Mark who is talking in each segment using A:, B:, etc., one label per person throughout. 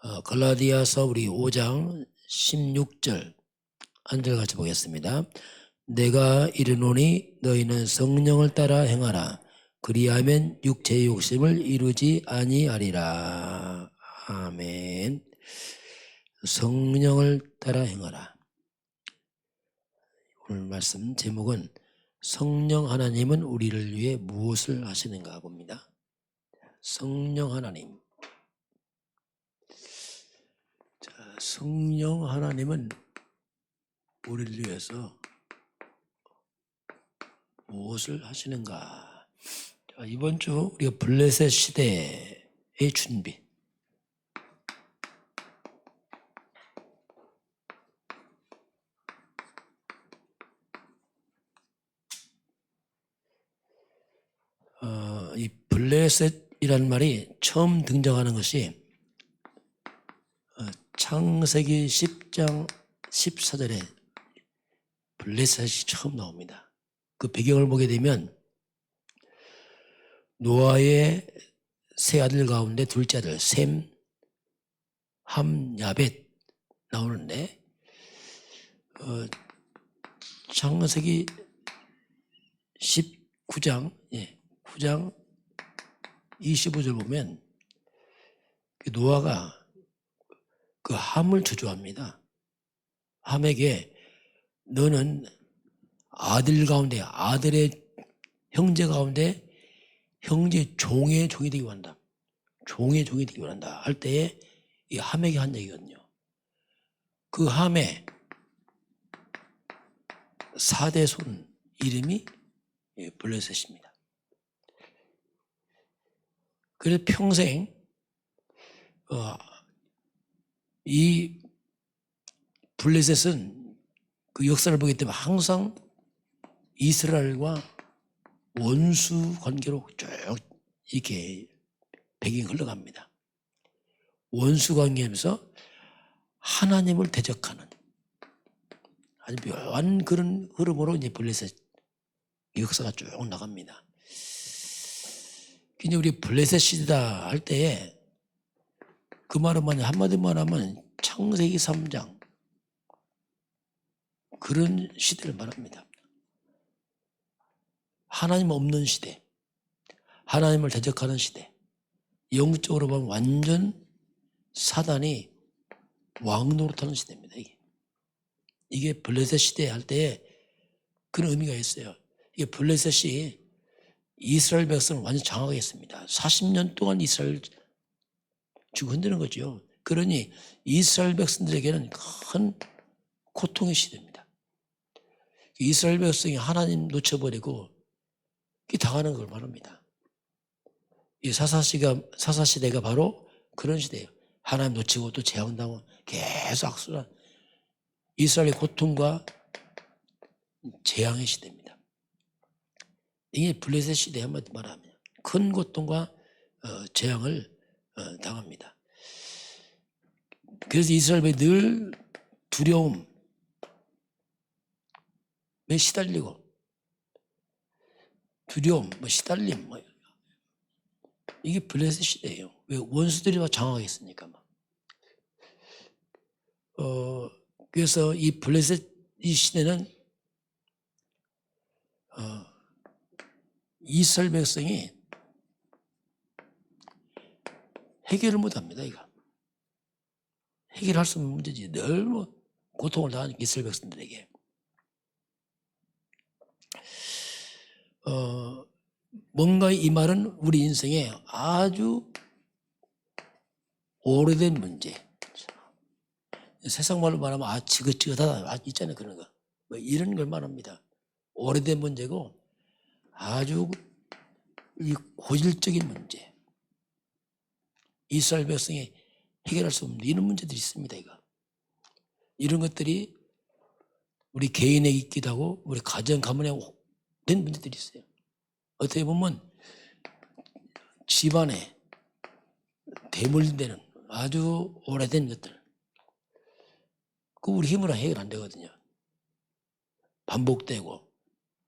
A: 갈라디아서 우리 5장 16절 한 절 같이 보겠습니다. 내가 이르노니 너희는 성령을 따라 행하라. 그리하면 육체의 욕심을 이루지 아니하리라. 아멘. 성령을 따라 행하라. 오늘 말씀 제목은 성령 하나님은 우리를 위해 무엇을 하시는가 봅니다. 성령 하나님. 성령 하나님은 우리를 위해서 무엇을 하시는가? 이번 주 우리가 블레셋 시대의 준비. 이 블레셋이라는 말이 처음 등장하는 것이 창세기 10장 14절에 블레셋이 처음 나옵니다. 그 배경을 보게 되면 노아의 세 아들 가운데 둘째 아들 셈, 함, 야벳 나오는데 창세기 19장 9장 25절 보면 노아가 그 함을 저주합니다. 함에게 너는 아들 가운데 아들의 형제 가운데 형제 종의 종이 되기 원한다. 종의 종이 되기 원한다 할 때에 이 함에게 한 얘기거든요. 그 함의 4대 손 이름이 블레셋입니다. 그래서 평생 이 블레셋은 그 역사를 보기 때문에 항상 이스라엘과 원수 관계로 쭉 이렇게 배경이 흘러갑니다. 원수 관계에서 하나님을 대적하는 아주 묘한 그런 흐름으로 이제 블레셋 역사가 쭉 나갑니다. 이제 우리 블레셋 시대다 할 때에 그 말은 뭐냐 한마디만 하면 창세기 3장 그런 시대를 말합니다. 하나님 없는 시대, 하나님을 대적하는 시대, 영적으로 보면 완전 사단이 왕노릇하는 시대입니다. 이게 블레셋 시대 할 때에 그런 의미가 있어요. 이게 블레셋이 이스라엘 백성을 완전 장악하게 했습니다. 40년 동안 이스라엘 주고 흔드는 거죠. 그러니 이스라엘 백성들에게는 큰 고통의 시대입니다. 이스라엘 백성이 하나님 놓쳐버리고 당하는 걸 말합니다. 이 사사시대가 바로 그런 시대예요. 하나님 놓치고 또 재앙당하고 계속 악순환. 이스라엘의 고통과 재앙의 시대입니다. 이게 블레셋 시대 한마디 말하면 큰 고통과 재앙을 당합니다. 그래서 이스라엘이 늘 두려움에 시달리고 두려움, 시달림, 이게 블레셋 시대예요. 왜 원수들이 장악했으니까. 그래서 이 블레셋 이 시대는 이스라엘 백성이 해결을 못합니다. 이거 해결할 수 없는 문제지. 늘 고통을 당하는 이스라엘 백성들에게. 뭔가 이 말은 우리 인생에 아주 오래된 문제. 세상 말로 말하면 지긋지긋하다 있잖아요. 그런 거. 이런 걸 말합니다. 오래된 문제고 아주 이 고질적인 문제. 이스라엘 백성이 해결할 수 없는 이런 문제들이 있습니다. 이런 것들이 우리 개인에게 있기도 하고 우리 가정 가문에 된 문제들이 있어요. 어떻게 보면 집안에 대물림되는 아주 오래된 것들. 우리 힘으로 해결 안 되거든요. 반복되고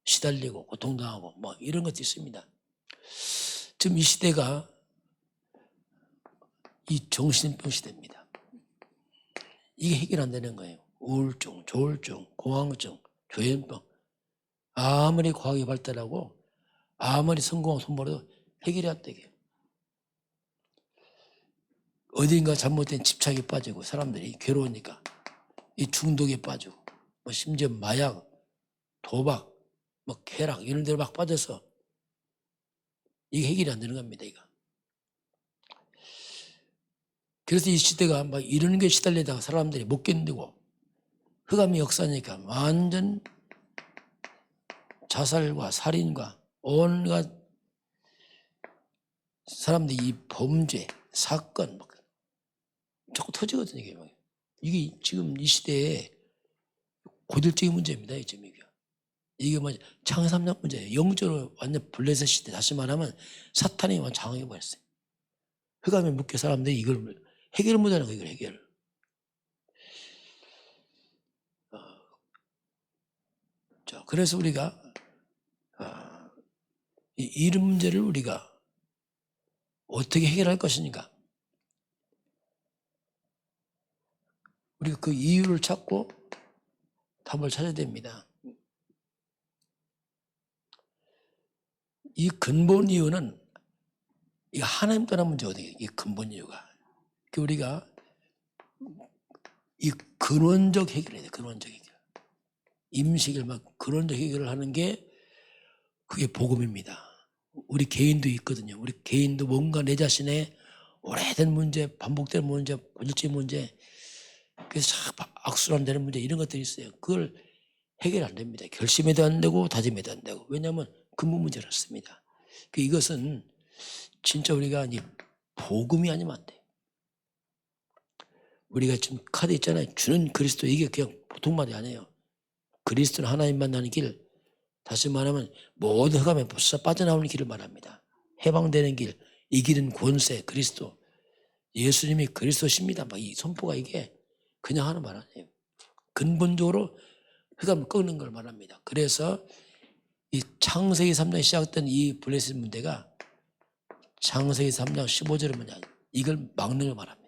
A: 시달리고 고통당하고 이런 것도 있습니다. 지금 이 시대가 이 정신병 시대입니다. 이게 해결 안 되는 거예요. 우울증, 조울증, 공황증, 조현병. 아무리 과학이 발달하고 아무리 성공한 손벌어도 해결이 안 되게. 어딘가 잘못된 집착에 빠지고 사람들이 괴로우니까 이 중독에 빠지고 뭐 심지어 마약, 도박, 뭐 쾌락 이런 데로 막 빠져서 이게 해결이 안 되는 겁니다. 이거. 그래서 이 시대가 막 이런 게 시달리다가 사람들이 못 견디고 흑암의 역사니까 완전 자살과 살인과 온갖 사람들이 이 범죄, 사건 막 자꾸 터지거든요. 이게, 이게 지금 이 시대에 고질적인 문제입니다. 이게 뭐 창삼적 문제예요. 영적으로 완전 블레셋 시대. 다시 말하면 사탄이 완전 장악해버렸어요. 흑암에 묶여 사람들이 이걸 해결을 못하는 거예요. 이걸 해결을. 자, 그래서 우리가 이런 문제를 우리가 어떻게 해결할 것이니까 우리가 그 이유를 찾고 답을 찾아야 됩니다. 이 근본 이유는 이 하나님 떠난 문제거든요. 이 근본 이유가. 우리가 이 근원적 해결해야 돼. 근원적 해결. 임식을 막 근원적 해결을 하는 게 그게 복음입니다. 우리 개인도 있거든요. 우리 개인도 뭔가 내 자신의 오래된 문제, 반복되는 문제, 고질적인 문제, 그래서 악순환되는 문제 이런 것들이 있어요. 그걸 해결 안 됩니다. 결심해도 안 되고 다짐해도 안 되고. 왜냐하면 근본 문제였습니다. 이것은 진짜 우리가 복음이 아니면 안 돼요. 우리가 지금 카드 있잖아요. 주는 그리스도 이게 그냥 보통 말이 아니에요. 그리스도는 하나님 만나는 길, 다시 말하면 모든 흑암에 벌써 빠져나오는 길을 말합니다. 해방되는 길, 이 길은 권세, 그리스도, 예수님이 그리스도십니다. 막 이 선포가 이게 그냥 하는 말 아니에요. 근본적으로 흑암을 꺾는 걸 말합니다. 그래서 이 창세기 3장에 시작된 이 블레셋 문제가 창세기 3장 15절에 뭐냐, 이걸 막는 걸 말합니다.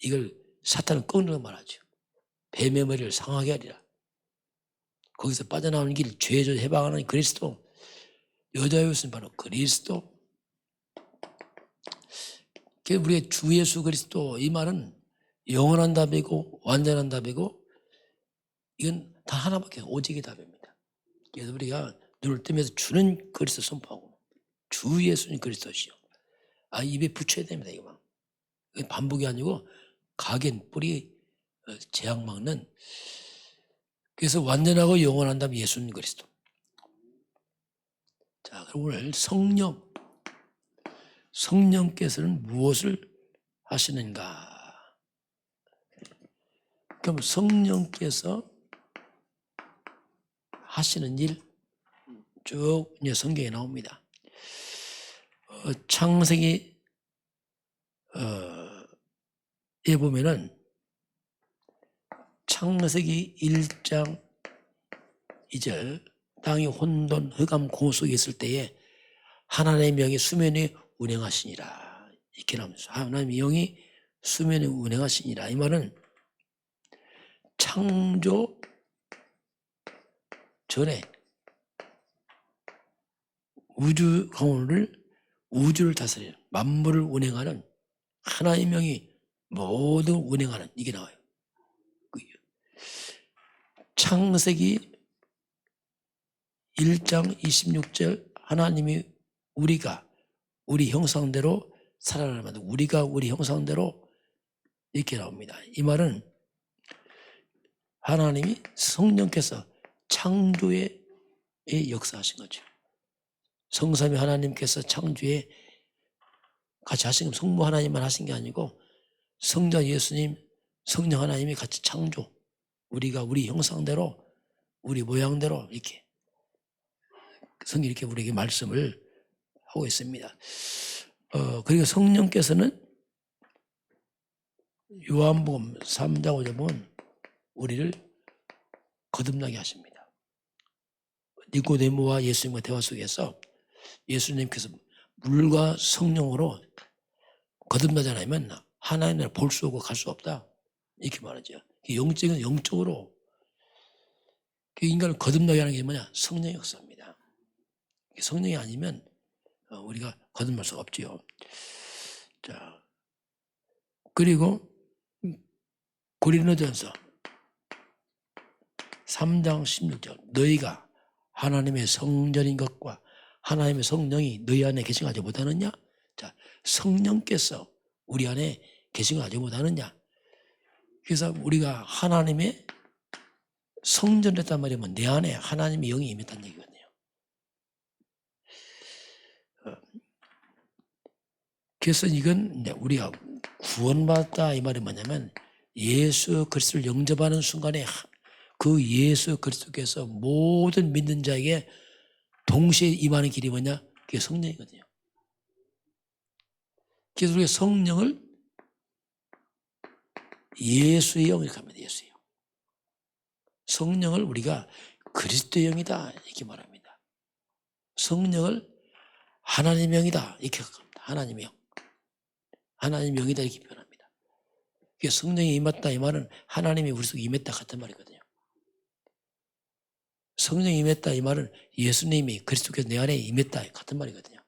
A: 이걸 사탄을 꺾는 걸 말하죠. 뱀의 머리를 상하게 하리라. 거기서 빠져나오는 길, 죄에서 해방하는 그리스도, 여자의 옷은 바로 그리스도. 우리의 주 예수 그리스도, 이 말은 영원한 답이고 완전한 답이고 이건 다 하나밖에 오직의 답입니다. 그래서 우리가 눈을 뜨면서 주는 그리스도 선포하고 주 예수님 그리스도시요. 입에 붙여야 됩니다. 이거 반복이 아니고 각인 뿌리 재앙 막는. 그래서 완전하고 영원한 답 예수님 그리스도. 자, 그럼 오늘 성령께서는 무엇을 하시는가? 그럼 성령께서 하시는 일 쭉 이제 성경에 나옵니다. 창세기 에 보면은 창세기 1장 2절 땅이 혼돈 흑암 공허 속에 있을 때에 하나님의 영이 수면에 운행하시니라 이렇게 나오면서 하나님의 영이 수면에 운행하시니라. 이 말은 창조 전에 우주 가운을 우주를 다스리는 만물을 운행하는 하나님의 영이 모두 운행하는 이게 나와요. 창세기 1장 26절 하나님이 우리가 우리 형상대로 살아나면 우리가 우리 형상대로 이렇게 나옵니다. 이 말은 하나님이 성령께서 창조에 역사하신 거죠. 성삼위 하나님께서 창조에 같이 하신 건 성부 하나님만 하신 게 아니고 성자 예수님, 성령 하나님이 같이 창조, 우리가 우리 형상대로 우리 모양대로 이렇게 성경이 이렇게 우리에게 말씀을 하고 있습니다. 그리고 성령께서는 요한복음 3장 5절 보면 우리를 거듭나게 하십니다. 니고데모와 예수님과 대화 속에서 예수님께서 물과 성령으로 거듭나지 않으면 하나님을 볼 수 없고 갈 수 없다. 이렇게 말하죠. 영적인 영적으로 인간을 거듭나게 하는 게 뭐냐? 성령의 역사입니다. 성령이 아니면 우리가 거듭날 수가 없지요. 자, 그리고 고린도전서 3장 16절 너희가 하나님의 성전인 것과 하나님의 성령이 너희 안에 계시지 못하느냐? 자, 성령께서 우리 안에 계시지 못하느냐? 그래서 우리가 하나님의 성전이었단 말이면 내 안에 하나님의 영이 임했다는 얘기거든요. 그래서 이건 우리가 구원받았다 이 말이 뭐냐면 예수 그리스도를 영접하는 순간에 그 예수 그리스도께서 모든 믿는 자에게 동시에 임하는 길이 뭐냐? 그게 성령이거든요. 그래서 우리가 성령을 예수의 영이라고 합니다. 예수의 영. 성령을 우리가 그리스도의 영이다 이렇게 말합니다. 성령을 하나님의 영이다 이렇게 합니다. 하나님의 영. 하나님의 영이다 이렇게 표현합니다. 그래서 성령이 임했다 이 말은 하나님이 우리 속에 임했다 같은 말이거든요. 성령이 임했다 이 말은 예수님이 그리스도께서 내 안에 임했다 같은 말이거든요.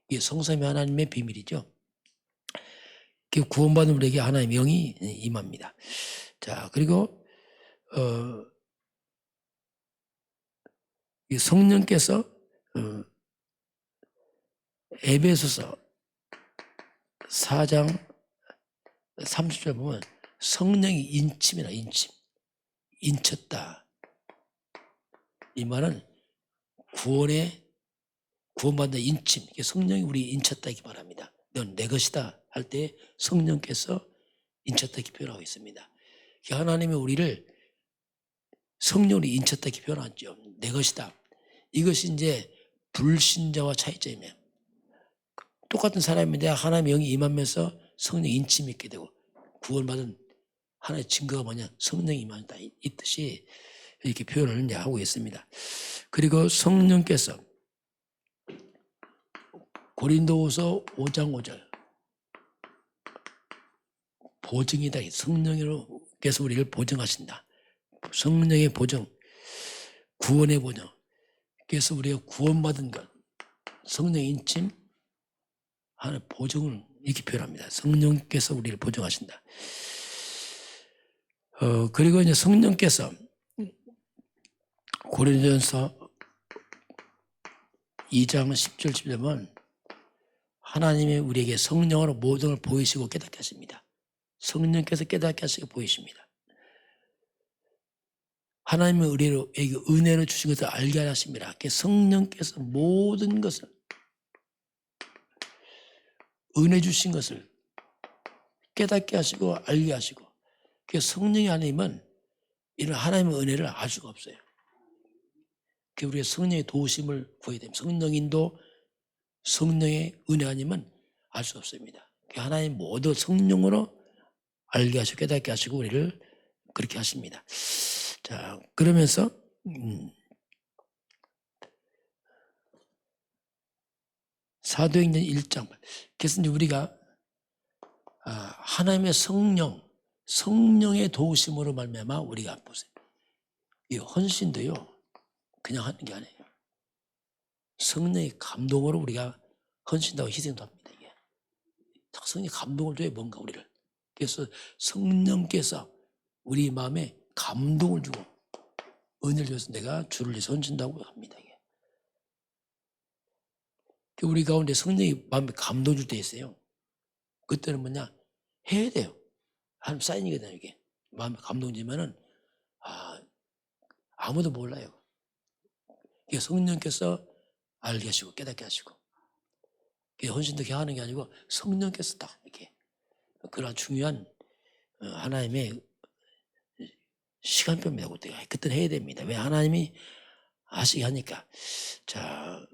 A: 이게 성삼위 하나님의 비밀이죠. 구원받은 우리에게 하나님의 영이 임합니다. 자, 그리고 이 성령께서 에베소서 4장 30절 보면 성령이 인침이라 인침. 인쳤다. 이 말은 구원받는 인침. 성령이 우리 인쳤다 이렇게 말합니다. 넌 내 것이다 할 때 성령께서 인쳤다 이렇게 표현하고 있습니다. 하나님이 우리를 성령으로 인쳤다 이렇게 표현하죠. 내 것이다. 이것이 이제 불신자와 차이점이에요. 똑같은 사람인데 하나님의 영이 임하면서 성령 인침이 있게 되고 구원받은 하나의 증거가 뭐냐? 성령이 임한다 이 뜻이 이렇게 표현을 이제 하고 있습니다. 그리고 성령께서 고린도후서 5장 5절 보증이다. 성령께서 우리를 보증하신다. 성령의 보증, 구원의 보증. 그래서 우리가 구원받은 것, 성령 인침 하는 보증을 이렇게 표현합니다. 성령께서 우리를 보증하신다. 그리고 이제 성령께서 고린도전서 2장 10절 11절은 하나님이 우리에게 성령으로 모든 걸 보이시고 깨닫게 하십니다. 성령께서 깨닫게 하시고 보이십니다. 하나님의 우리에게 은혜로 주신 것을 알게 하십니다. 성령께서 모든 것을 은혜 주신 것을 깨닫게 하시고 알게 하시고 성령이 아니면 이런 하나님의 은혜를 알 수가 없어요. 우리가 성령의 도우심을 구해야 됩니다. 성령인도 성령의 은혜 아니면 알 수 없습니다. 하나님 모두 성령으로 알게 하시고 깨닫게 하시고 우리를 그렇게 하십니다. 자, 그러면서 사도행전 1장 그래서 이제 우리가 하나님의 성령의 도우심으로 말미암아 우리가 보세요. 이 헌신도요 그냥 하는 게 아니에요. 성령의 감동으로 우리가 헌신하고 희생도 합니다. 이게 성령의 감동을 줘야 뭔가 우리를. 그래서 성령께서 우리 마음에 감동을 주고 은혜를 줘서 내가 주를 위해서 헌신다고 합니다. 이게. 우리 가운데 성령이 마음에 감동 줄 때 있어요. 그때는 뭐냐? 해야 돼요. 하나님 사인이거든요. 이게 마음에 감동 주면은 아무도 몰라요. 성령께서 알게 하시고 깨닫게 하시고 헌신도 그냥 하는 게 아니고 성령께서 딱 이렇게 그런 중요한 하나님의 시간표입니다. 그때는 해야 됩니다. 왜? 하나님이 아시게 하니까. 자,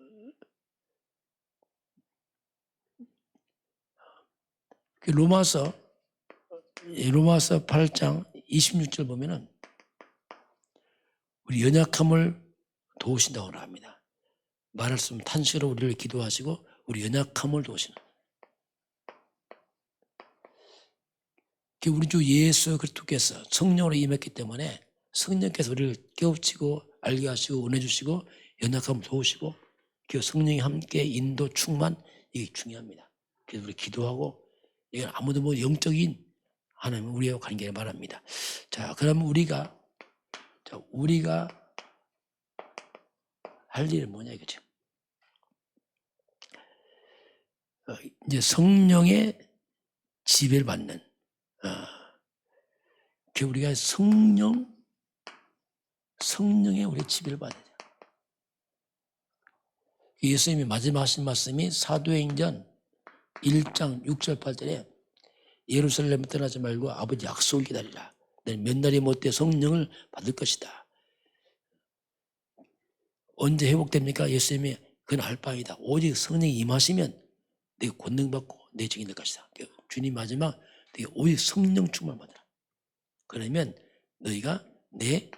A: 로마서 8장 26절 보면은 우리 연약함을 도우신다고 합니다. 말할 수 없는 탄식으로 우리를 기도하시고 우리 연약함을 도우시는. 우리 주 예수 그리스도께서 성령으로 임했기 때문에 성령께서 우리를 깨우치고 알게 하시고 은혜 주시고 연약함을 도우시고 성령이 함께 인도 충만, 이게 중요합니다. 그래서 우리 기도하고 이건 아무도 뭐 영적인 하나님 우리와 관계를 말합니다. 자, 그러면 우리가 할 일은 뭐냐 이거죠. 이제 성령의 지배를 받는, 우리가 성령의 우리 지배를 받아야 돼요. 예수님이 마지막 하신 말씀이 사도행전 1장 6절 8절에 예루살렘 떠나지 말고 아버지 약속을 기다리라. 너는 몇 날이 못돼 성령을 받을 것이다. 언제 회복됩니까? 예수님이 그건 알바이다. 오직 성령이 임하시면 내가 권능받고 내 증인이 될 것이다. 주님 마지막 내가 오직 성령 충만 받으라. 그러면 너희가 내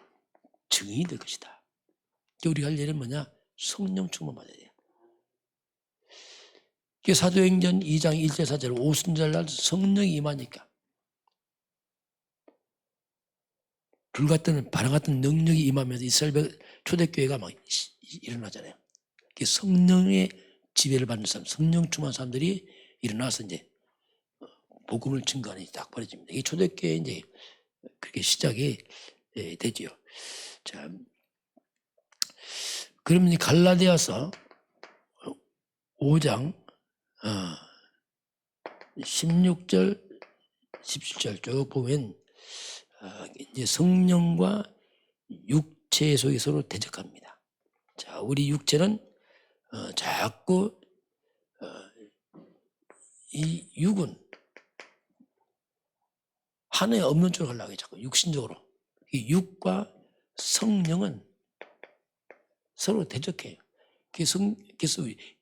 A: 증인이 될 것이다. 우리가 할 일은 뭐냐? 성령 충만 받아야 돼요. 사도행전 2장 1절 4절 오순절날 성령이 임하니까 불같은 바람 같은 능력이 임하면서 이스라엘 초대교회가 막 일어나잖아요. 성령의 지배를 받는 사람, 성령 충만 사람들이 일어나서 이제 복음을 증거하는 딱 벌어집니다. 이게 초대교회 이제 그렇게 시작이 되지요. 자, 그러면 갈라디아서 5장 16절, 17절 쭉 보면 이제 성령과 육체 속에 서로 대적합니다. 자, 우리 육체는 자꾸 이 육은 하나에 없는 쪽으로 가려고 해요. 자꾸 육신적으로. 이 육과 성령은 서로 대적해요. 그래서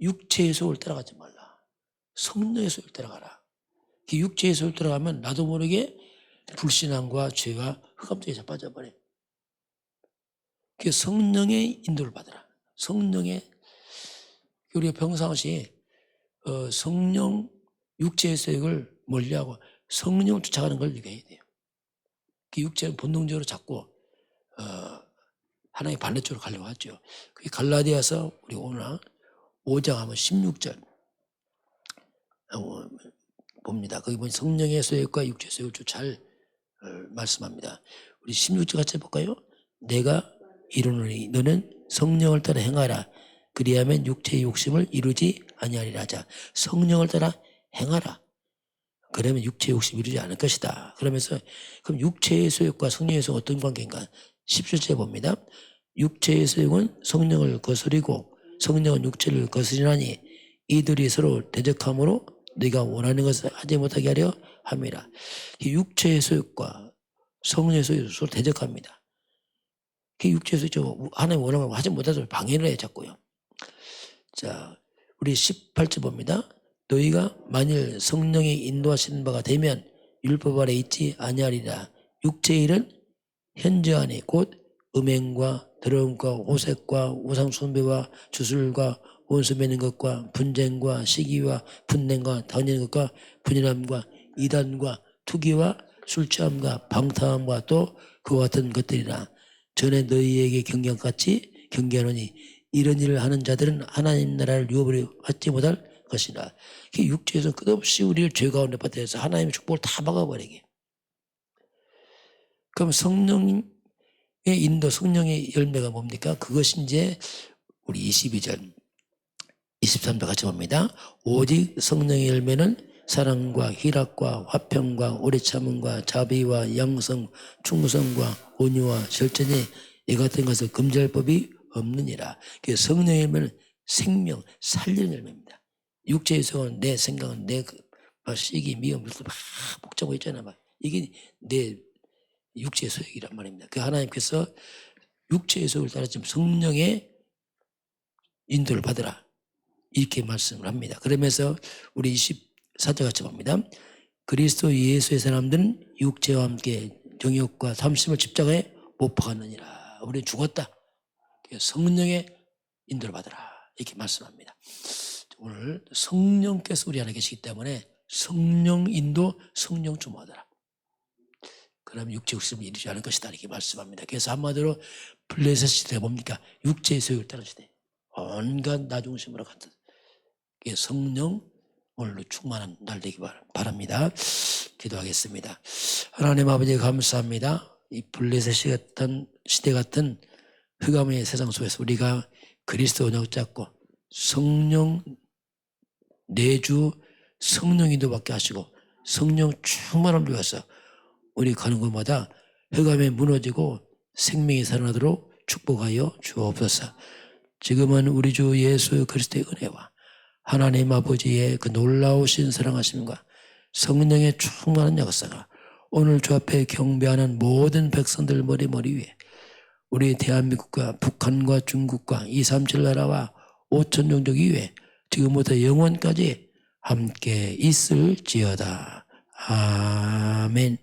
A: 육체의 속을 따라가지 말라. 성령의 속을 따라가라. 육체의 속을 따라가면 나도 모르게 불신앙과 죄가 흑암속에 빠져버려요. 성령의 인도를 받으라. 성령의, 우리가 평상시 성령 육체의 속을 멀리하고 성령을 쫓아가는 걸 우리가 해야 돼요. 육체는 본능적으로 자꾸 하나님의 반대쪽으로 가려고 하죠. 그게 갈라디아서 우리 오늘 5장 하면 16절 봅니다. 거기 보면 성령의 소욕과 육체의 소욕을 잘 말씀합니다. 우리 16절 같이 해볼까요? 내가 이루노니 너는 성령을 따라 행하라. 그리하면 육체의 욕심을 이루지 아니하리라. 자, 성령을 따라 행하라. 그러면 육체의 욕심을 이루지 않을 것이다. 그러면서 그럼 육체의 소욕과 성령의 소욕 어떤 관계인가? 17절 봅니다. 육체의 소욕은 성령을 거스리고 성령은 육체를 거스리나니 이들이 서로 대적함으로 네가 원하는 것을 하지 못하게 하려 함이라. 육체의 소욕과 성령의 소욕이 서로 대적합니다. 육체의 소욕, 하나님 원하는 걸 하지 못해서 방해를 해 자꾸요. 자, 우리 18절 봅니다. 너희가 만일 성령의 인도하시는 바가 되면 율법 아래 있지 아니하리라. 육체의 일은 현저하니 곧 음행과 더러움과 호색과 우상숭배와 주술과 원수 맺는 것과 분쟁과 시기와 분냉과 다니는 것과 분열함과 이단과 투기와 술취함과 방탕함과 또 그와 같은 것들이라. 전에 너희에게 경계같이 경계하노니 이런 일을 하는 자들은 하나님 나라를 유업으로 받지 못할 것이라. 육체에서 끝없이 우리를 죄 가운데 빠뜨려서 하나님의 축복을 다 막아버리게. 그럼 성령의 인도, 성령의 열매가 뭡니까? 그것이 이제 우리 22절, 23절 같이 봅니다. 오직 성령의 열매는 사랑과 희락과 화평과 오래 참음과 자비와 양성, 충성과 온유와 절제니 이 같은 것을 금지할 법이 없느니라. 성령의 열매는 생명, 살리는 열매입니다. 육체에서는 내 생각은 내 시기, 미움, 막 복잡하고 있잖아. 막. 이게 내 육체의 소욕이란 말입니다. 하나님께서 육체의 소욕을 따라 지금 성령의 인도를 받으라. 이렇게 말씀을 합니다. 그러면서 우리 24절 같이 봅니다. 그리스도 예수의 사람들은 육체와 함께 정욕과 탐심을 십자가에 못 박았느니라. 우리는 죽었다. 성령의 인도를 받으라. 이렇게 말씀합니다. 오늘 성령께서 우리 안에 계시기 때문에 성령 인도, 성령 충만하라. 그럼 육체 욕심을 이루지 않을 것이다 이렇게 말씀합니다. 그래서 한마디로 블레셋 시대가 뭡니까? 육체의 소욕을 따르는 시대. 온갖 나중심으로 갔다. 성령 오늘로 충만한 날 되기 바랍니다. 기도하겠습니다. 하나님 아버지 감사합니다. 이 블레셋 같은 시대 같은 흑암의 세상 속에서 우리가 그리스도 언약 잡고 성령 내주 성령 인도받게 하시고 성령 충만함을 위해서 우리 가는 곳마다 흑암에 무너지고 생명이 살아나도록 축복하여 주옵소서. 지금은 우리 주 예수 그리스도의 은혜와 하나님 아버지의 그 놀라우신 사랑하심과 성령의 충만한 역사가 오늘 주 앞에 경배하는 모든 백성들 머리 위에 우리 대한민국과 북한과 중국과 237 나라와 5천 종족 이외에 지금부터 영원까지 함께 있을지어다. 아멘.